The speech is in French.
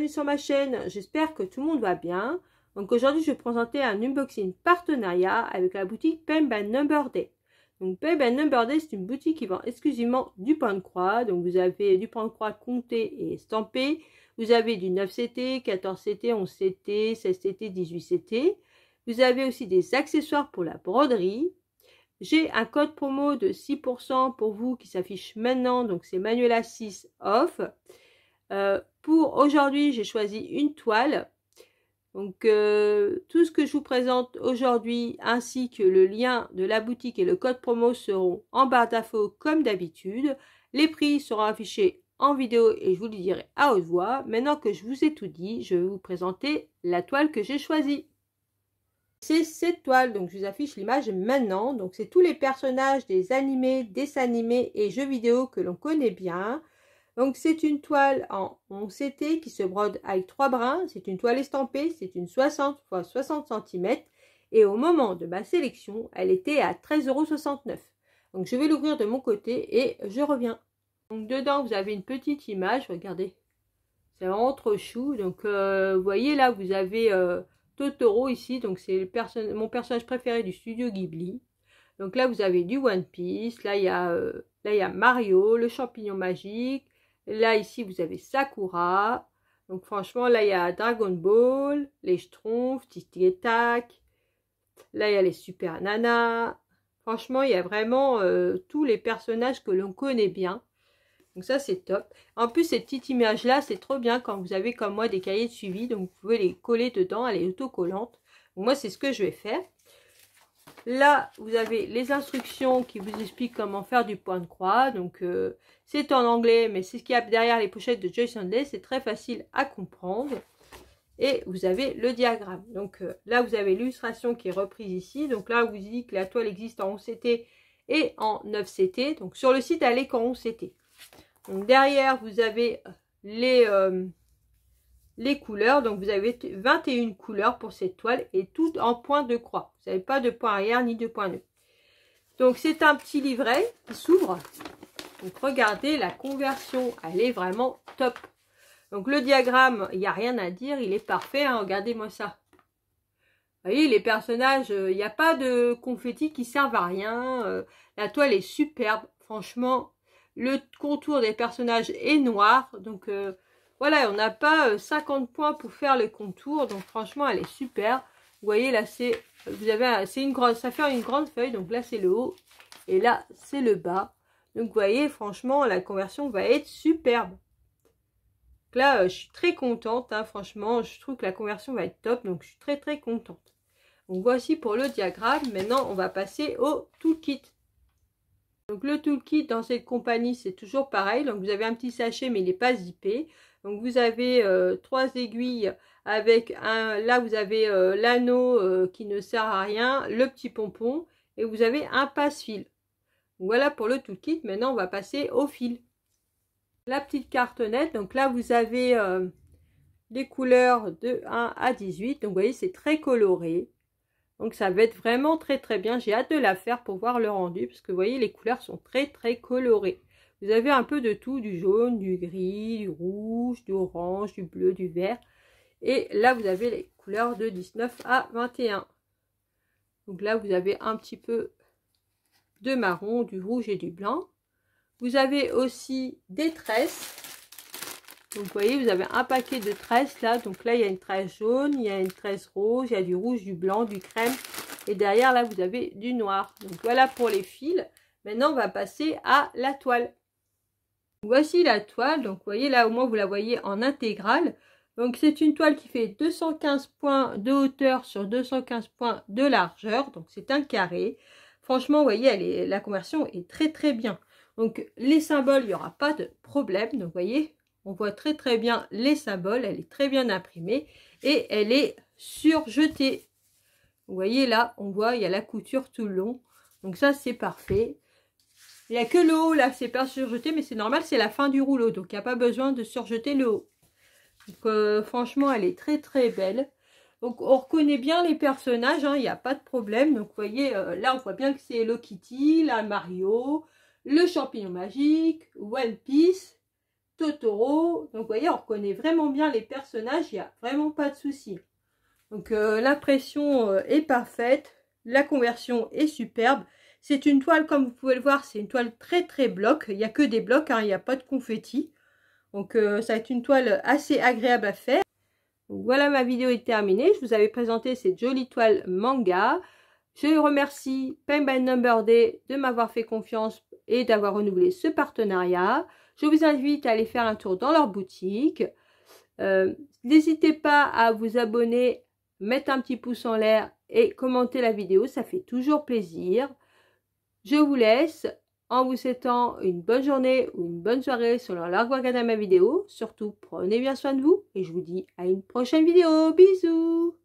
bienvenue sur ma chaîne, j'espère que tout le monde va bien. Donc aujourd'hui je vais présenter un unboxing partenariat avec la boutique Pen by Number Day. Donc Pen by Number Day, c'est une boutique qui vend exclusivement du point de croix. Donc vous avez du point de croix compté et estampé. Vous avez du 9CT, 14CT, 11CT, 16CT, 18CT. Vous avez aussi des accessoires pour la broderie. J'ai un code promo de 6% pour vous qui s'affiche maintenant, donc c'est Manuela 6 off. Pour aujourd'hui, j'ai choisi une toile. Donc tout ce que je vous présente aujourd'hui ainsi que le lien de la boutique et le code promo seront en barre d'infos comme d'habitude. Les prix seront affichés en vidéo et je vous le dirai à haute voix. Maintenant que je vous ai tout dit, je vais vous présenter la toile que j'ai choisie. C'est cette toile, donc je vous affiche l'image maintenant. Donc c'est tous les personnages des animés, dessins animés et jeux vidéo que l'on connaît bien. Donc c'est une toile en 11CT qui se brode avec 3 brins. C'est une toile estampée, c'est une 60 x 60 cm. Et au moment de ma sélection, elle était à 13,69 €. Donc je vais l'ouvrir de mon côté et je reviens. Donc dedans vous avez une petite image, regardez. C'est vraiment trop chou. Donc vous voyez là, vous avez Totoro ici, donc c'est mon personnage préféré du studio Ghibli. Donc là vous avez du One Piece, là il y a Mario, le champignon magique. Là ici vous avez Sakura. Donc franchement là il y a Dragon Ball, les Schtroumpfs, Titi et Tac. Là il y a les Super Nana. Franchement il y a vraiment tous les personnages que l'on connaît bien. Donc ça c'est top. En plus cette petite image là c'est trop bien quand vous avez comme moi des cahiers de suivi. Donc vous pouvez les coller dedans, elle est autocollante. Donc moi c'est ce que je vais faire. Là vous avez les instructions qui vous expliquent comment faire du point de croix. Donc c'est en anglais mais c'est ce qu'il y a derrière les pochettes de Joyce Day. C'est très facile à comprendre. Et vous avez le diagramme. Donc là vous avez l'illustration qui est reprise ici. Donc là on vous dit que la toile existe en 11CT et en 9CT. Donc sur le site elle est qu'en 11CT. Donc derrière vous avez les couleurs. Donc vous avez 21 couleurs pour cette toile et toutes en point de croix. Vous n'avez pas de point arrière ni de point nœud. Donc c'est un petit livret qui s'ouvre. Donc regardez la conversion, elle est vraiment top. Donc le diagramme, il n'y a rien à dire, il est parfait. Hein, regardez-moi ça. Vous voyez les personnages, il n'y a pas de confettis qui servent à rien. La toile est superbe, franchement. Le contour des personnages est noir. Donc voilà, on n'a pas 50 points pour faire le contour. Donc franchement, elle est super. Vous voyez là, c'est une grande, ça fait une grande feuille. Donc là, c'est le haut. Et là, c'est le bas. Donc vous voyez, franchement, la conversion va être superbe. Donc là, je suis très contente. Hein, franchement, je trouve que la conversion va être top. Donc je suis très très contente. Donc voici pour le diagramme. Maintenant, on va passer au toolkit. Donc le toolkit dans cette compagnie c'est toujours pareil, donc vous avez un petit sachet mais il n'est pas zippé. Donc vous avez 3 aiguilles avec là vous avez l'anneau qui ne sert à rien, le petit pompon et vous avez un passe-fil. Voilà pour le toolkit. Maintenant on va passer au fil. La petite cartonnette, donc là vous avez les couleurs de 1 à 18, donc vous voyez c'est très coloré. Donc ça va être vraiment très très bien. J'ai hâte de la faire pour voir le rendu. Parce que vous voyez les couleurs sont très très colorées. Vous avez un peu de tout. Du jaune, du gris, du rouge, du orange, du bleu, du vert. Et là vous avez les couleurs de 19 à 21. Donc là vous avez un petit peu de marron, du rouge et du blanc. Vous avez aussi des tresses. Donc vous voyez, vous avez un paquet de tresses là. Donc là, il y a une tresse jaune, il y a une tresse rose, il y a du rouge, du blanc, du crème. Et derrière là, vous avez du noir. Donc voilà pour les fils. Maintenant, on va passer à la toile. Voici la toile. Donc vous voyez là, au moins vous la voyez en intégrale. Donc c'est une toile qui fait 215 points de hauteur sur 215 points de largeur. Donc c'est un carré. Franchement, vous voyez, la conversion est très très bien. Donc les symboles, il n'y aura pas de problème. Donc vous voyez, on voit très très bien les symboles, elle est très bien imprimée et elle est surjetée. Vous voyez là, on voit, il y a la couture tout le long. Donc ça, c'est parfait. Il n'y a que le haut là, c'est pas surjeté, mais c'est normal, c'est la fin du rouleau. Donc il n'y a pas besoin de surjeter le haut. Donc franchement, elle est très très belle. Donc on reconnaît bien les personnages, hein, il n'y a pas de problème. Donc vous voyez, là on voit bien que c'est Hello Kitty, là Mario, le champignon magique, One Piece. Totoro. Donc vous voyez, on reconnaît vraiment bien les personnages, il n'y a vraiment pas de souci. Donc l'impression est parfaite, la conversion est superbe. C'est une toile, comme vous pouvez le voir, c'est une toile très bloc. Il n'y a que des blocs, hein, il n'y a pas de confetti. Donc ça va être une toile assez agréable à faire. Donc, voilà, ma vidéo est terminée. Je vous avais présenté cette jolie toile manga. Je remercie Paint by Number Day de m'avoir fait confiance et d'avoir renouvelé ce partenariat. Je vous invite à aller faire un tour dans leur boutique. N'hésitez pas à vous abonner, mettre un petit pouce en l'air et commenter la vidéo, ça fait toujours plaisir. Je vous laisse en vous souhaitant une bonne journée ou une bonne soirée selon l'heure que vous regardez ma vidéo. Surtout, prenez bien soin de vous et je vous dis à une prochaine vidéo. Bisous!